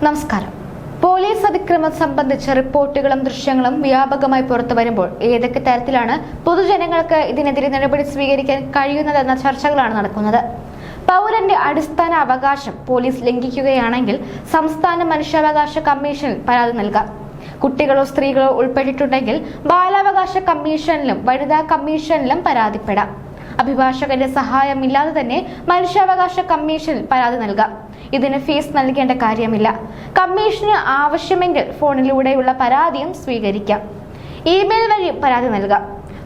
നമസ്കാരം. പോലീസ് അതിക്രമം സംബന്ധിച്ച റിപ്പോർട്ടുകളും ദൃശ്യങ്ങളും വ്യാപകമായി പുറത്തു വരുമ്പോൾ ഏതൊക്കെ തരത്തിലാണ് പൊതുജനങ്ങൾക്ക് ഇതിനെതിരെ നടപടി സ്വീകരിക്കാൻ കഴിയുന്നതെന്ന ചർച്ചകളാണ് നടക്കുന്നത്. പൗരന്റെ അടിസ്ഥാന അവകാശം പോലീസ് ലംഘിക്കുകയാണെങ്കിൽ സംസ്ഥാന മനുഷ്യാവകാശ കമ്മീഷനിൽ പരാതി നൽകാം. കുട്ടികളോ സ്ത്രീകളോ ഉൾപ്പെട്ടിട്ടുണ്ടെങ്കിൽ ബാലാവകാശ കമ്മീഷനിലും വനിതാ കമ്മീഷനിലും പരാതിപ്പെടാം. അഭിഭാഷകന്റെ സഹായമില്ലാതെ തന്നെ മനുഷ്യാവകാശ കമ്മീഷനിൽ പരാതി നൽകാം. ഇതിന് ഫീസ് നൽകേണ്ട കാര്യമില്ല. കമ്മീഷന് ആവശ്യമെങ്കിൽ ഫോണിലൂടെയുള്ള പരാതിയും സ്വീകരിക്കാം. ഇമെയിൽ വഴി പരാതി നൽകാം.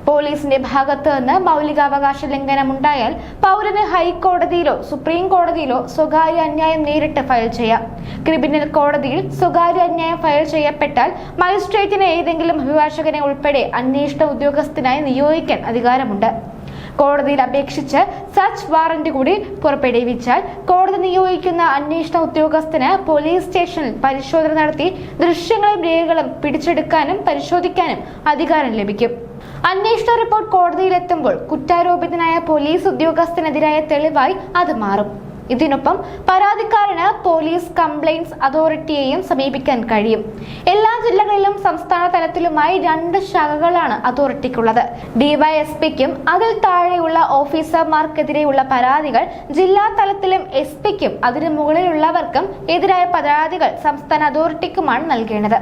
പോലീസിന്റെ ഭാഗത്ത് നിന്ന് മൗലികാവകാശ ലംഘനം ഉണ്ടായാൽ പൗരന് ഹൈക്കോടതിയിലോ സുപ്രീം കോടതിയിലോ സ്വകാര്യ അന്യായം നേരിട്ട് ഫയൽ ചെയ്യാം. ക്രിമിനൽ കോടതിയിൽ സ്വകാര്യ അന്യായം ഫയൽ ചെയ്യപ്പെട്ടാൽ മജിസ്ട്രേറ്റിന് ഏതെങ്കിലും അഭിഭാഷകനെ ഉൾപ്പെടെ അന്വേഷണ ഉദ്യോഗസ്ഥനായി നിയോഗിക്കാൻ അധികാരമുണ്ട്. കോടതിയിൽ അപേക്ഷിച്ച് സെർച്ച് വാറന്റ് കൂടി പുറപ്പെടുവിച്ചാൽ കോടതി നിയോഗിക്കുന്ന അന്വേഷണ ഉദ്യോഗസ്ഥന് പോലീസ് സ്റ്റേഷനിൽ പരിശോധന നടത്തി ദൃശ്യങ്ങളും രേഖകളും പിടിച്ചെടുക്കാനും പരിശോധിക്കാനും അധികാരം ലഭിക്കും. അന്വേഷണ റിപ്പോർട്ട് കോടതിയിലെത്തുമ്പോൾ കുറ്റാരോപിതനായ പോലീസ് ഉദ്യോഗസ്ഥനെതിരായ തെളിവായി അത് മാറും. ഇതിനൊപ്പം പരാതിക്കാരന് പോലീസ് കംപ്ലയിന്റ്സ് അതോറിറ്റിയെയും സമീപിക്കാൻ കഴിയും. എല്ലാ ജില്ലകളിലും സംസ്ഥാന തലത്തിലുമായി 2 ശാഖകളാണ് അതോറിറ്റിക്കുള്ളത്. ഡിവൈഎസ്പിക്കും അതിൽ താഴെയുള്ള ഓഫീസർമാർക്കെതിരെയുള്ള പരാതികൾ ജില്ലാ തലത്തിലും എസ്പിക്കും അതിനു മുകളിലുള്ളവർക്കും എതിരായ പരാതികൾ സംസ്ഥാന അതോറിറ്റിക്കുമാണ് നൽകേണ്ടത്.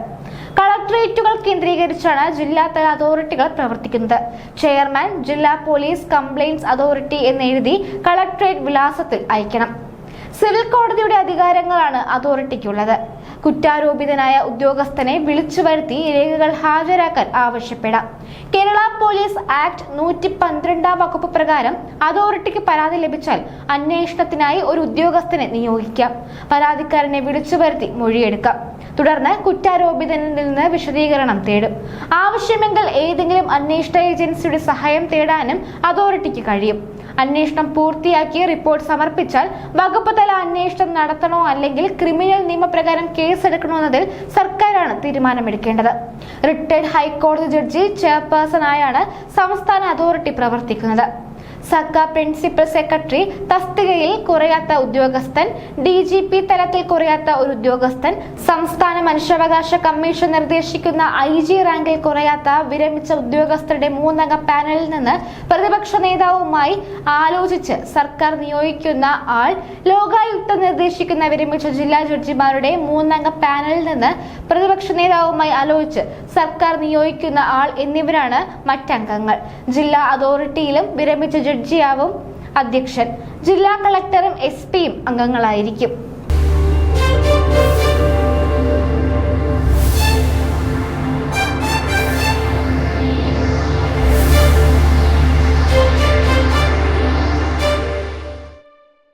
കളക്ടറേറ്റുകൾ കേന്ദ്രീകരിച്ചാണ് ജില്ലാതല അതോറിറ്റികൾ പ്രവർത്തിക്കുന്നത്. ചെയർമാൻ ജില്ലാ പോലീസ് കംപ്ലയിന്റ്സ് അതോറിറ്റി എന്നെഴുതി കളക്ടറേറ്റ് വിലാസത്തിൽ അയക്കണം. സിവിൽ കോടതിയുടെ അധികാരങ്ങളാണ് അതോറിറ്റിക്കുള്ളത്. കുറ്റാരോപിതനായ ഉദ്യോഗസ്ഥനെ വിളിച്ചു വരുത്തി രേഖകൾ ഹാജരാക്കാൻ ആവശ്യപ്പെടാം. കേരള പോലീസ് ആക്ട് 112 വകുപ്പ് പ്രകാരം അതോറിറ്റിക്ക് പരാതി ലഭിച്ചാൽ അന്വേഷണത്തിനായി ഒരു ഉദ്യോഗസ്ഥനെ നിയോഗിക്കാം. പരാതിക്കാരനെ വിളിച്ചു വരുത്തി മൊഴിയെടുക്കാം. തുടർന്ന് കുറ്റാരോപിതനിൽ നിന്ന് വിശദീകരണം തേടും. ആവശ്യമെങ്കിൽ ഏതെങ്കിലും അന്വേഷണ ഏജൻസിയുടെ സഹായം തേടാനും അതോറിറ്റിക്ക് കഴിയും. അന്വേഷണം പൂർത്തിയാക്കി റിപ്പോർട്ട് സമർപ്പിച്ചാൽ വകുപ്പ് തല അന്വേഷണം നടത്തണോ അല്ലെങ്കിൽ ക്രിമിനൽ നിയമപ്രകാരം കേസെടുക്കണോ എന്നതിൽ സർക്കാരാണ് തീരുമാനമെടുക്കേണ്ടത്. റിട്ടയർഡ് ഹൈക്കോടതി ജഡ്ജി ചെയർപേഴ്സൺ ആയാണ് സംസ്ഥാന അതോറിറ്റി പ്രവർത്തിക്കുന്നത്. സർക്കാർ പ്രിൻസിപ്പൽ സെക്രട്ടറി തസ്തികയിൽ കുറയാത്ത ഉദ്യോഗസ്ഥൻ, DGP തലത്തിൽ കുറയാത്ത ഒരു ഉദ്യോഗസ്ഥൻ, സംസ്ഥാന മനുഷ്യാവകാശ കമ്മീഷൻ നിർദ്ദേശിക്കുന്ന IG റാങ്കിൽ കുറയാത്ത വിരമിച്ച ഉദ്യോഗസ്ഥരുടെ 3 അംഗ പാനലിൽ നിന്ന് പ്രതിപക്ഷ നേതാവുമായി ആലോചിച്ച് സർക്കാർ നിയോഗിക്കുന്ന ആൾ, ലോകായുക്ത നിർദ്ദേശിക്കുന്ന വിരമിച്ച ജില്ലാ ജഡ്ജിമാരുടെ 3 അംഗ പാനലിൽ നിന്ന് പ്രതിപക്ഷ നേതാവുമായി ആലോചിച്ച് സർക്കാർ നിയോഗിക്കുന്ന ആൾ എന്നിവരാണ് മറ്റംഗങ്ങൾ. ജില്ലാ അതോറിറ്റിയിലും വിരമിച്ച ജഡ്ജിയാവും അധ്യക്ഷൻ. ജില്ലാ കളക്ടറും SP യും അംഗങ്ങളായിരിക്കും.